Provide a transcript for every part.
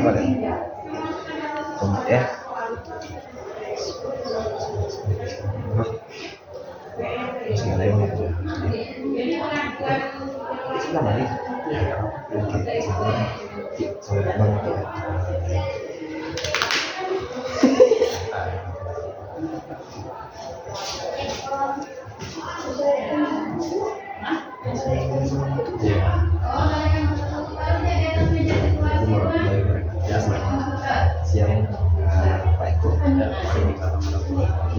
apa deh? Tunggu ya. Masih ada yang lagi. Sudah lagi. Oke, sabar banget ya. Siang Pak Eko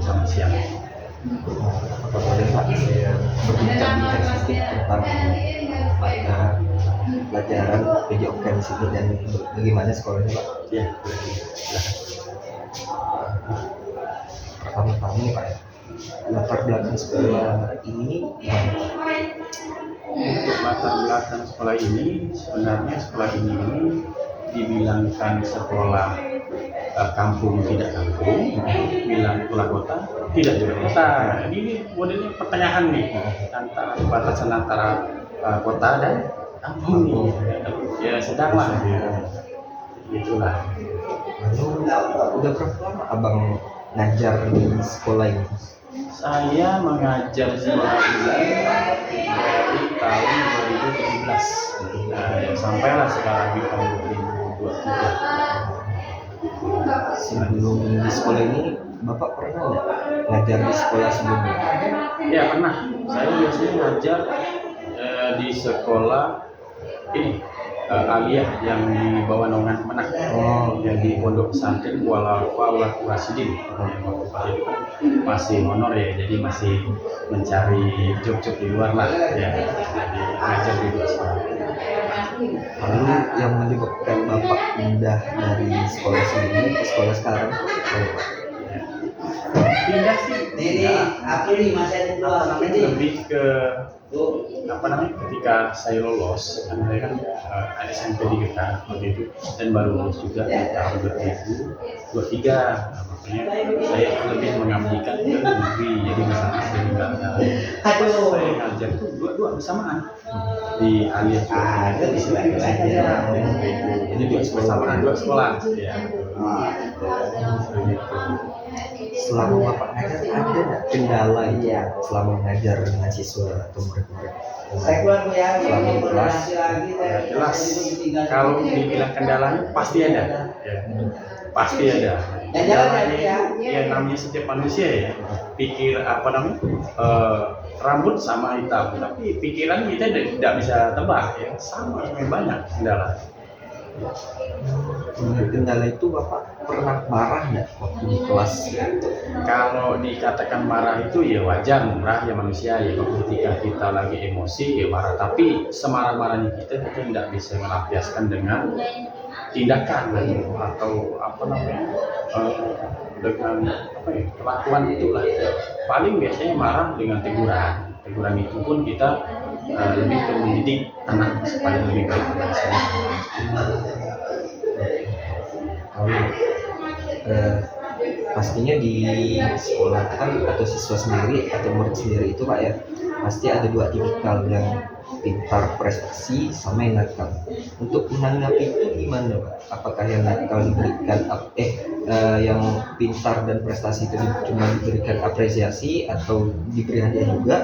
Selamat siang. apa boleh Pak saya berbincang-bincang sedikit tentang pelajaran PJOK di sini dan bagaimana sekolahnya Pak? Ya, Pertama-tama Pak ya, latar belakang sekolah ini gimana? untuk latar belakang sekolah ini, sebenarnya sekolah ini dibilangkan sekolah kampung tidak kampung, bilang sekolah kota tidak juga kota. Jadi ini modelnya pertengahan nih antara batasan antara kota dan kampung nih. Ya sedang lah, itulah. Lalu udah berapa lama Abang ngajar di sekolah ini? Saya mengajar sekolah ini dari tahun 2017 sampailah sekarang di tahun 2023. Sebelum di sekolah ini Bapak pernah nggak ngajar di sekolah sebelumnya? Ya pernah, saya biasanya ngajar di sekolah ini aliyah yang di bawah naungan Menak, yang di Pondok Pesantren Kuala Falah Rasidin. Waktu saya itu kan masih honor ya, jadi masih mencari job-job di luar lah ya, jadi ngajar di luar sekolah. Lalu yang menyebabkan Bapak pindah dari sekolah sebelumnya ke sekolah sekarang? Pindah sih, lebih ke ketika saya lolos, kan saya kan ada SMP di kita waktu itu dan baru lulus juga di tahun 2023. Makanya saya lebih mengabdikan ke negeri, jadi misalnya saya nggak saya ngajar itu dua bersamaan di alias di sini saya jadi bersamaan dua sekolah ya. Selama Bapak ngajar ada nggak kendala ya selama mengajar mahasiswa atau murid-murid? Selama di kelas? Ya, jelas. Kalau dibilang kendalanya pasti ada, ya. Pasti ada. Kendalanya ya namanya setiap manusia ya. Pikir rambut sama hitam, tapi pikiran kita tidak bisa tebak ya. Sama banyak kendala. Menurut kendala itu Bapak pernah marah nggak waktu di kelas? Kalau dikatakan marah itu ya wajar, marah ya manusia ya. Ketika kita lagi emosi ya marah, tapi semarah-marahnya kita tidak bisa melampiaskan dengan tindakan atau dengan perlakuan itulah. Paling biasanya marah dengan teguran. Teguran itu pun kita lebih ke mendidik anak supaya lebih baik. Pastinya di sekolah kan atau siswa sendiri atau murid sendiri itu Pak ya pasti ada dua tipikal, yang pintar prestasi sama yang nakal. Untuk menanggapi itu gimana Pak? Apakah yang nakal diberikan yang pintar dan prestasi itu cuma diberikan apresiasi atau diberi hadiah juga?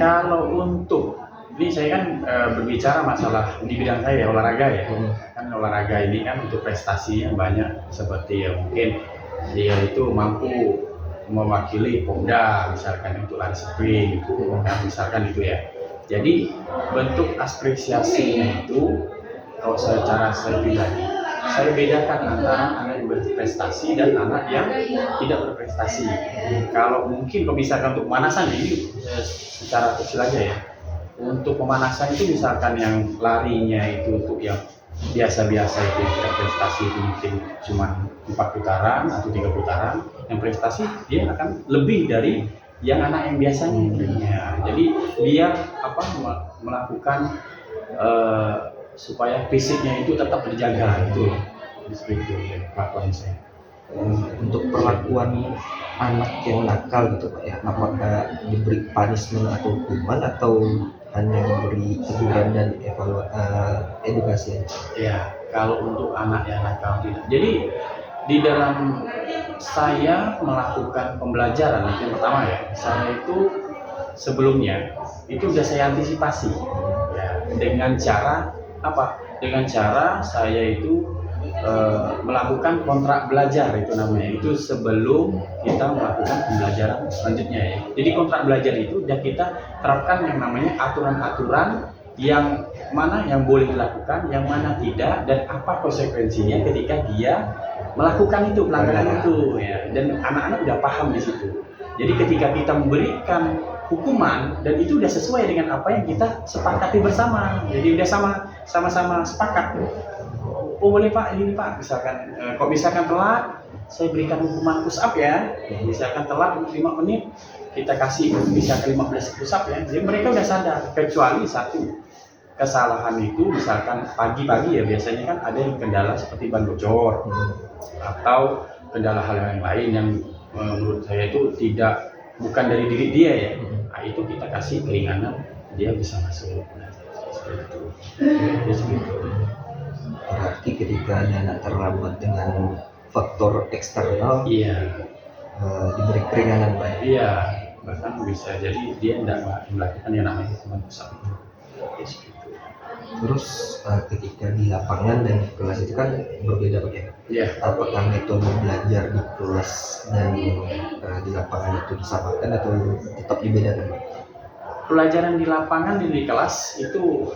Kalau untuk ini saya kan berbicara masalah di bidang saya olahraga ya. Kan olahraga ini kan untuk prestasi yang banyak, seperti ya mungkin dia itu mampu mewakili Pomda misalkan untuk lari sprint itu misalkan itu ya. Jadi bentuk apresiasinya itu kalau secara saya pribadi saya bedakan antara anak yang berprestasi dan anak yang tidak berprestasi. Kalau mungkin kalau misalkan untuk pemanasan ini secara kecil aja ya. Untuk pemanasan itu misalkan yang larinya itu untuk yang biasa-biasa itu tidak prestasi itu mungkin cuma 4 putaran atau 3 putaran, yang prestasi dia akan lebih dari yang anak yang biasanya. Jadi dia melakukan supaya fisiknya itu tetap terjaga itu seperti itu ya, perlakuan saya. Untuk perlakuan anak yang nakal gitu Pak ya, apakah diberi punishment atau hukuman atau hanya diberi teguran dan edukasi aja? Ya, kalau untuk anak yang nakal tidak. Jadi di dalam saya melakukan pembelajaran itu yang pertama ya, saya itu sebelumnya itu sudah saya antisipasi ya, dengan cara apa? Dengan cara saya itu melakukan kontrak belajar itu namanya. Itu sebelum kita melakukan pembelajaran selanjutnya ya. Jadi kontrak belajar itu sudah kita terapkan yang namanya aturan-aturan yang mana yang boleh dilakukan, yang mana tidak, dan apa konsekuensinya ketika dia melakukan itu pelanggaran itu ya. Dan anak-anak udah paham di situ. Jadi ketika kita memberikan hukuman dan itu udah sesuai dengan apa yang kita sepakati bersama. Jadi udah sama-sama sepakat. Oh boleh Pak, ini Pak, misalkan kok misalkan telat, saya berikan hukuman push up ya. Misalkan telat 5 menit, kita kasih misalkan 15 push up ya. Jadi mereka udah sadar, kecuali satu kesalahan itu misalkan pagi-pagi ya biasanya kan ada yang kendala seperti ban bocor atau kendala hal yang lain yang menurut saya itu bukan dari diri dia ya. Nah, itu kita kasih keringanan, dia bisa masuk. Seperti itu. Seperti itu. Berarti ketika ada anak terlambat dengan faktor eksternal, Iya. Diberi keringanan Pak. Iya, bahkan bisa jadi dia tidak melakukan yang namanya hukuman pusat itu. Terus ketika di lapangan dan di kelas itu kan berbeda Pak ya. Iya. Apakah metode belajar di kelas dan di lapangan itu disamakan atau tetap dibedakan Pak? Pelajaran di lapangan dan di kelas itu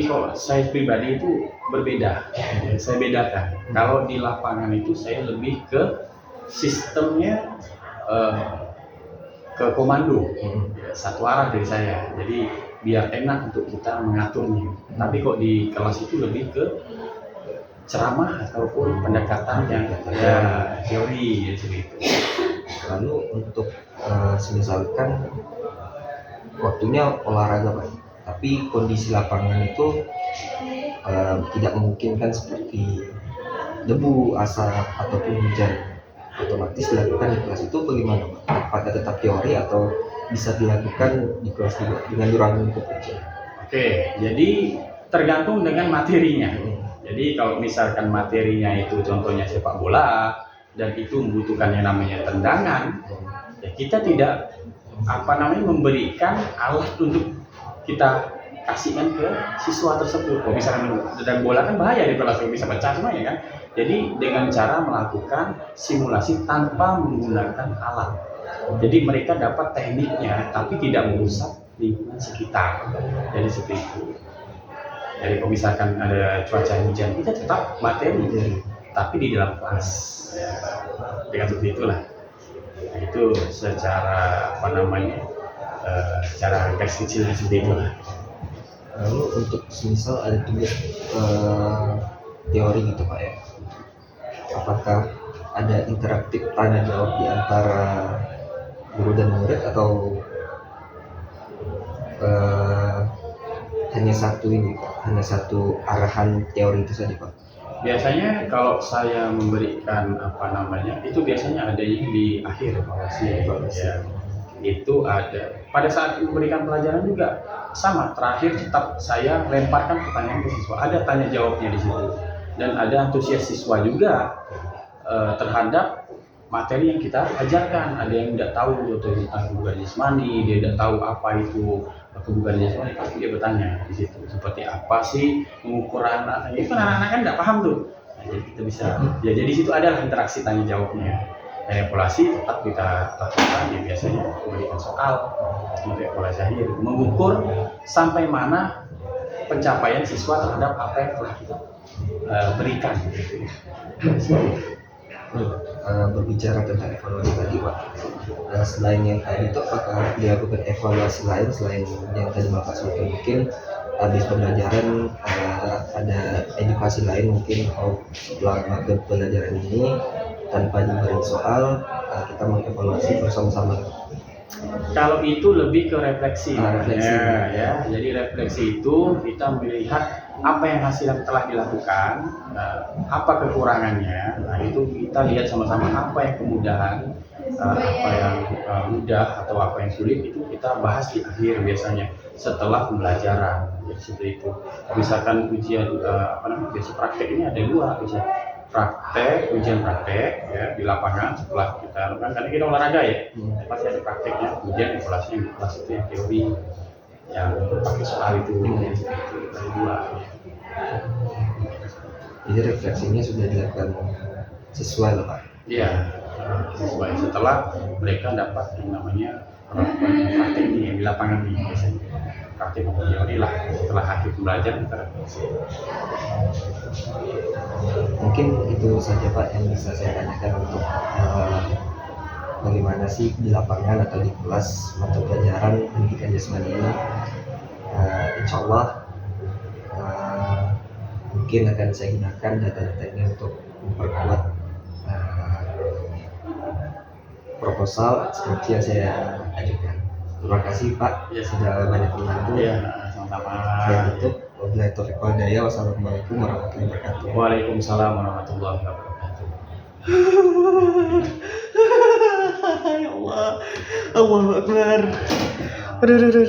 kalau saya pribadi itu berbeda. Saya bedakan. Kalau di lapangan itu saya lebih ke sistemnya ke komando, satu arah dari saya. Jadi biar enak untuk kita mengaturnya. Tapi kok di kelas itu lebih ke ceramah ataupun pendekatan yang teori seperti itu. Lalu untuk misalkan waktunya olahraga Pak, tapi kondisi lapangan itu tidak memungkinkan seperti debu, asap ataupun hujan, otomatis dilakukan di kelas itu bagaimana Pak? Apakah tetap teori atau bisa dilakukan di kelas juga dengan ruang lingkup kecil? Oke, jadi tergantung dengan materinya. Jadi kalau misalkan materinya itu contohnya sepak bola dan itu membutuhkan yang namanya tendangan, ya kita tidak memberikan alat untuk kita kasihkan ke siswa tersebut. Kalau misalkan tendang bola kan bahaya di kelas, bisa pecah semuanya kan. Jadi dengan cara melakukan simulasi tanpa menggunakan alat. Jadi mereka dapat tekniknya tapi tidak merusak lingkungan sekitar. Jadi seperti itu. Jadi kalau misalkan ada cuaca hujan, kita tetap materi, tapi di dalam kelas. Ya, dengan seperti itulah. Nah, itu secara secara teks kecilnya seperti itulah. Lalu untuk semisal ada tugas teori gitu Pak ya, apakah ada interaktif tanya jawab di antara guru dan murid atau hanya satu arahan teori itu saja Pak? Biasanya kalau saya memberikan itu biasanya ada di akhir evaluasi ya. Itu ada pada saat memberikan pelajaran juga sama, terakhir tetap saya lemparkan pertanyaan ke siswa, ada tanya jawabnya di situ dan ada antusias siswa juga terhadap materi yang kita ajarkan. Ada yang tidak tahu tentang kebugaran jasmani, dia tidak tahu apa itu kebugaran jasmani, pasti dia bertanya di situ seperti apa sih mengukur anak. Itu kan anak-anak kan tidak paham tuh. Nah, jadi kita bisa ya, jadi situ adalah interaksi tanya jawabnya. Dan evaluasi tetap kita lakukan ya, biasanya memberikan soal untuk evaluasi akhir, mengukur sampai mana pencapaian siswa terhadap apa yang telah kita berikan. Berbicara tentang evaluasi tadi Pak, selain yang tadi itu apakah dilakukan evaluasi lain selain yang tadi Bapak sebutkan? Mungkin habis pembelajaran ada edukasi lain, mungkin setelah pembelajaran ini tanpa diberi soal kita mengevaluasi bersama-sama. Kalau itu lebih ke refleksi, refleksi. Ya. Jadi refleksi itu kita melihat apa yang hasil yang telah dilakukan, apa kekurangannya. Nah itu kita lihat sama-sama apa yang kemudahan, apa yang mudah atau apa yang sulit itu kita bahas di akhir biasanya setelah pembelajaran. Jadi seperti itu. Misalkan ujian biasa praktek ini ada dua, bisa ujian praktek ya di lapangan setelah kita kan karena kita olahraga ya, pasti ada prakteknya. Ujian evaluasi yang kelas itu yang teori yang pakai soal itu, itu ada dua. Jadi refleksinya sudah dilakukan sesuai loh Pak. Iya, sesuai setelah mereka dapat yang namanya praktek ini yang di lapangan ini biasanya praktek maupun teori lah setelah akhir pembelajaran kita refleksi. Mungkin itu saja Pak yang bisa saya tanyakan untuk bagaimana sih di lapangan atau di kelas mata pelajaran pendidikan jasmani ini. Insya Allah mungkin akan saya gunakan data-data ini untuk memperkuat proposal skripsi yang saya ajukan. Terima kasih Pak, sudah banyak membantu. Iya, sama-sama. Saya tutup. Wabillahi taufiq wal hidayah. Wassalamualaikum warahmatullahi wabarakatuh. Waalaikumsalam warahmatullahi wabarakatuh. Ya Allah, Allahu Akbar. Aduh.